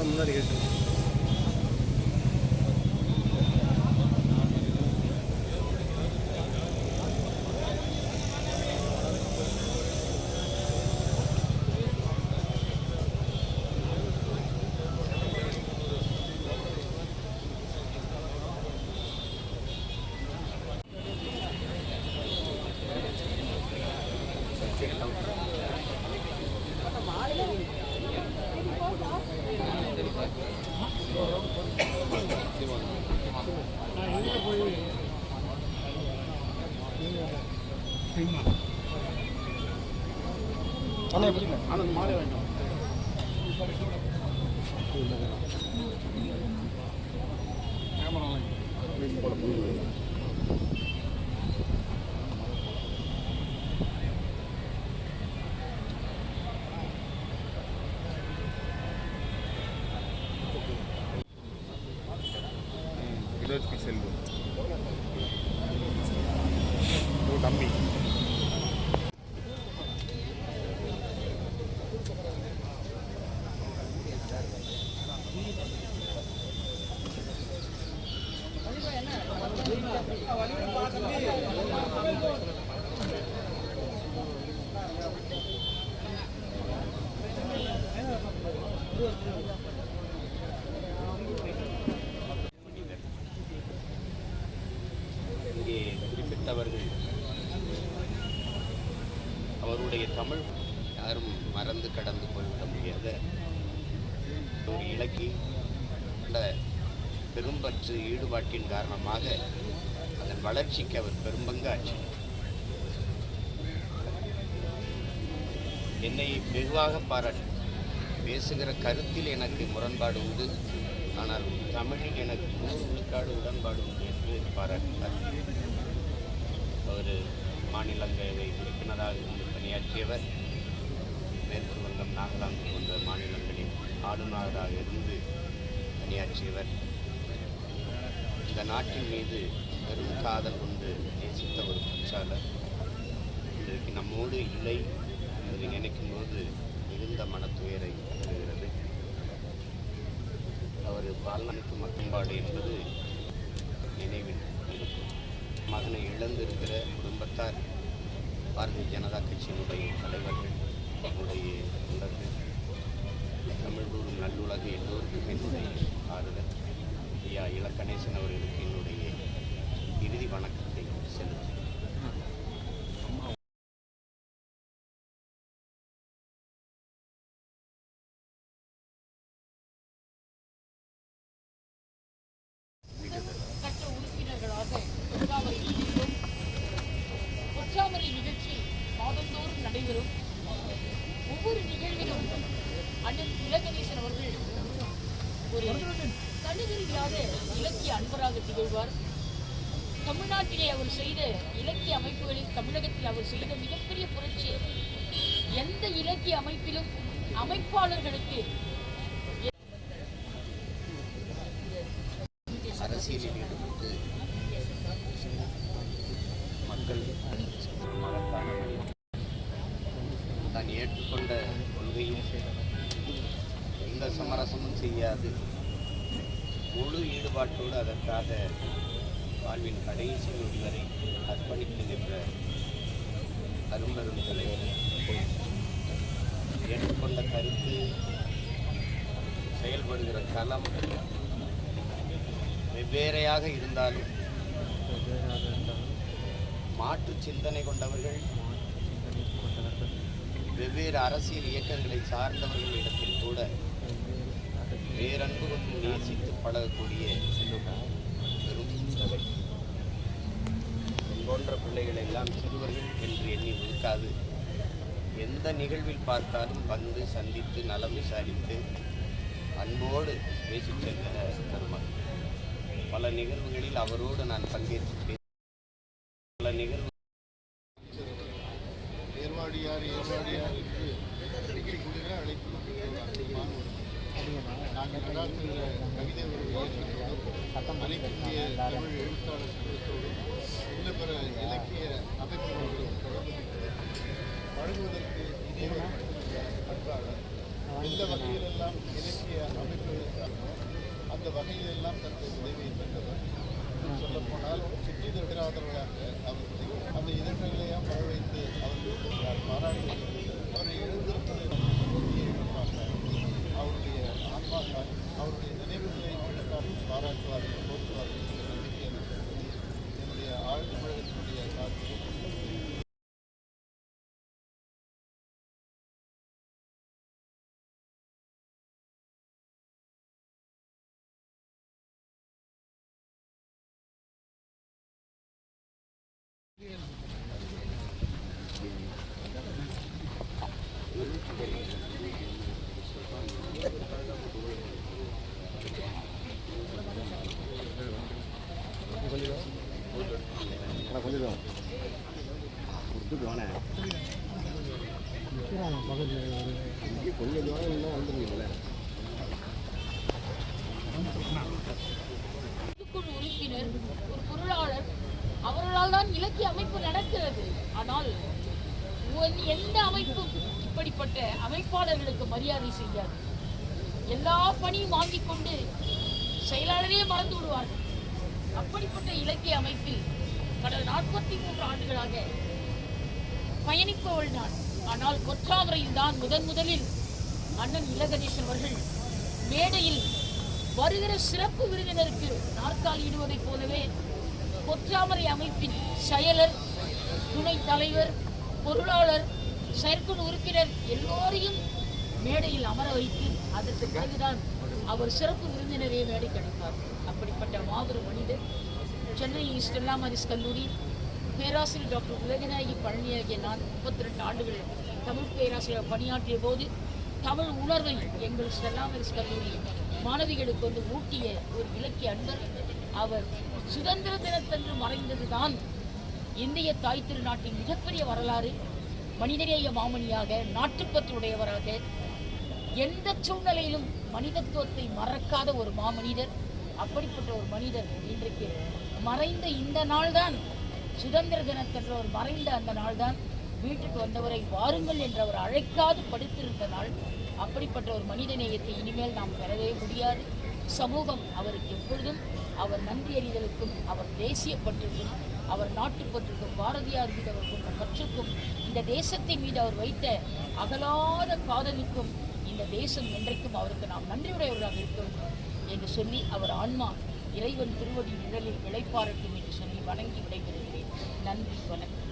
முன்னாடி கேட்டு மாலை வேண்டாம். செல்வம் தம்பி இங்கே குறிப்பிட்டவர்கள் அவருடைய தமிழ் யாரும் மறந்து கடந்து போய்விட முடியாத ஒரு இலக்கிய பெரும்பற்று ஈடுபாட்டின் காரணமாக அதன் வளர்ச்சிக்கு அவர் பெரும்பங்கு ஆற்றினார். என்னை வெகுவாக பாராட்டு. பேசுகிற கருத்தில் எனக்கு முரண்பாடு உண்டு, ஆனால் தமிழில் எனக்கு 100 விழுக்காடு உடன்பாடு உண்டு என்று பாராட்டினார். அவர் மாநிலங்களவை உறுப்பினராக இருந்து பணியாற்றியவர். மேற்கு வங்கம், நாகாலாந்து போன்ற மாநிலங்களின் ஆளுநராக இருந்து பணியாற்றியவர். இந்த நாட்டின் மீது பெரும் காதல் கொண்டு நேசித்த ஒரு பற்றாளர் இன்றைக்கு நம்மோடு இல்லை என்று நினைக்கும் போது மிகுந்த மனத்துயரை தருகிறது. அவர் வாழ்நாளுக்கு மக்கம்பாடு என்பது நினைவில் இருக்கும். மகனை இழந்திருக்கிற குடும்பத்தார், பாரதிய ஜனதா கட்சியினுடைய தலைவர்கள், என்னுடைய தொண்டர்கள், தமிழ் கூறும் நல்லுலக எல்லோருக்கும் என்னுடைய ஆறுதல். ஐயா இலக்கணேசன் அவர்களுக்கு என்னுடைய இறுதி வணக்கத்தை செலுத்துகிறேன். பொற்றாமரை நிகழ்ச்சி மாதந்தோறும் நடைபெறும். ஒவ்வொரு நிகழ்விலும் அண்ணன் இலக்கணேசன் அவர்கள் ஒரு தனியில்லாத இலக்கிய அன்பராக திகழ்வார். தமிழ்நாட்டிலே அவர் செய்த இலக்கிய அமைப்புகளில், தமிழகத்தில் அவர் செய்த மிகப்பெரிய புரட்சி. எந்த இலக்கிய அமைப்பிலும் அமைப்பாளர்களுக்கு அரசியலில் ஈடுபட்டு மக்கள் தான் ஏற்றுக்கொண்ட கொள்கையில் எந்த சமரசமும் செய்யாது முழு ஈடுபாட்டோடு அதற்காக வாழ்வின் கடைசி நொடி வரை அர்ப்பணித்து நின்ற அரும்பெரும் தலைவர். ஏற்றுக்கொண்ட கருத்து, செயல்படுகிற களம் வெவ்வேறையாக இருந்தாலும் மாற்று சிந்தனை கொண்டவர்கள், வெவ்வேறு அரசியல் இயக்கங்களை சார்ந்தவர்களிடத்தில் கூட பேரன்பு கொண்டு நேசித்து பழகக்கூடிய பெரும் சபை. போன்ற பிள்ளைகள் எல்லாம் சிறுவர்கள் என்று எண்ணி ஒதுக்காது எந்த நிகழ்வில் பார்த்தாலும் வந்து சந்தித்து நலம் விசாரித்து அன்போடு பேசிச் செல்கிற பெருமக்கள். பல நிகழ்வுகளில் அவரோடு நான் பங்கேற்று பல நிகழ்வு ஏர்வாடியார் என்று அடிக்கடி கூட அழைத்து நாங்கள் நடாத்துகிற கவிதை அனைத்திந்திய தமிழ் எழுத்தாளர் இன்னும் பிற இலக்கிய அமைப்புகளோடு தொடர்பு பல பழகுவதற்கு இனியவர் பண்பாளர். எந்த வகையிலெல்லாம் இலக்கிய அமைப்பு இருக்காங்களோ அந்த வகையிலெல்லாம் தனது உதவியை பெற்றவர். சொல்லப்போனால் சிற்றிதழாதவர்களாக அவர்களை அந்த இதழ்களையெல்லாம் வர வைத்து அவர்களுக்கு பாராட்டி அவரை எழுந்திருப்பது பெரிய இழப்பாக அவருடைய ஆன்மாக்காக அவருடைய நினைவுகளை பாராட்டுவார்கள், போற்றுவார்கள் என்ற நம்பிக்கை எனக்கு இருக்கிறது. என்னுடைய ஆழ்ந்த தமிழகத்தினுடைய காட்சி கொஞ்சம் கொடுத்துட்டு வானே கொஞ்சம் தூரம் இன்னும் வந்துருவீங்களே. குழு உறுப்பினர், ஒரு பொருளாளர், அவர்களால் தான் இலக்கிய அமைப்பு நடக்கிறது. ஆனால் எந்த அமைப்பும் இப்படிப்பட்ட அமைப்பாளர்களுக்கு மரியாதை செய்யாது. எல்லா பணியும் வாங்கிக் கொண்டு செயலாளரே மறந்து விடுவார்கள். அப்படிப்பட்ட இலக்கிய அமைப்பில் கடந்த 43 ஆண்டுகளாக பயணிப்பவள் நான். ஆனால் கொற்றாமரையில் தான் முதலில் அண்ணன் இலகணேசன் அவர்கள் மேடையில் வருகிற சிறப்பு விருந்தினருக்கு நாற்காலி இடுவதைப் போலவே கொற்றாமரை அமைப்பின் செயலர், துணைத் தலைவர், பொருளாளர், செயற்குழு உறுப்பினர் எல்லோரையும் மேடையில் அமர வைத்து அதற்கு பிறகுதான் அவர் சிறப்பு விருந்தினரே மேடை கிடைப்பார். அப்படிப்பட்ட மாபெரும் மனிதர். சென்னை ஸ்டெல்லா மாரிஸ் கல்லூரி பேராசிரியர் டாக்டர் உலகநாயகி பழனி ஆகிய நான் 32 ஆண்டுகள் தமிழ் பேராசிரியர் பணியாற்றிய போது தமிழ் உணர்வை எங்கள் ஸ்டெல்லா மாரிஸ் கல்லூரி மாணவிகளுக்கு வந்து ஊட்டிய ஒரு இலக்கிய அன்பர். அவர் சுதந்திர தினத்தன்று மறைந்ததுதான் இந்திய தாய் திருநாட்டின் மிகப்பெரிய வரலாறு. மனிதநேய மாமணியாக, நாட்டுப்பற்றுடையவராக, எந்த சூழ்நிலையிலும் மனிதத்துவத்தை மறக்காத ஒரு மாமனிதர். அப்படிப்பட்ட ஒரு மனிதர் இன்றைக்கு மறைந்த இந்த நாள்தான், சுதந்திர தினத்தன்று அவர் மறைந்த அந்த நாள்தான் வீட்டுக்கு வந்தவரை வாருங்கள் என்று அவர் அழைக்காது படுத்திருந்த நாள். அப்படிப்பட்ட ஒரு மனித நேயத்தை இனிமேல் நாம் பெறவே முடியாது. சமூகம் அவருக்கு எப்பொழுதும் அவர் நன்றி அறிதலுக்கும், அவர் தேசிய பற்றுக்கும், அவர் நாட்டுப்பற்றுக்கும், பாரதியார் மீது அவர் கொண்ட பற்றுக்கும், இந்த தேசத்தின் மீது அவர் வைத்த அகலாத காதலுக்கும் இந்த தேசம் என்றைக்கும் அவருக்கு நாம் நன்றியுடையவர்களாக இருக்கிறோம் என்று சொல்லி அவர் ஆன்மா இறைவன் திருவடி நிழலில் இளைப்பாறட்டும் என்று சொல்லி வணங்கி விடைபெறுகிறேன். நன்றி, வணக்கம்.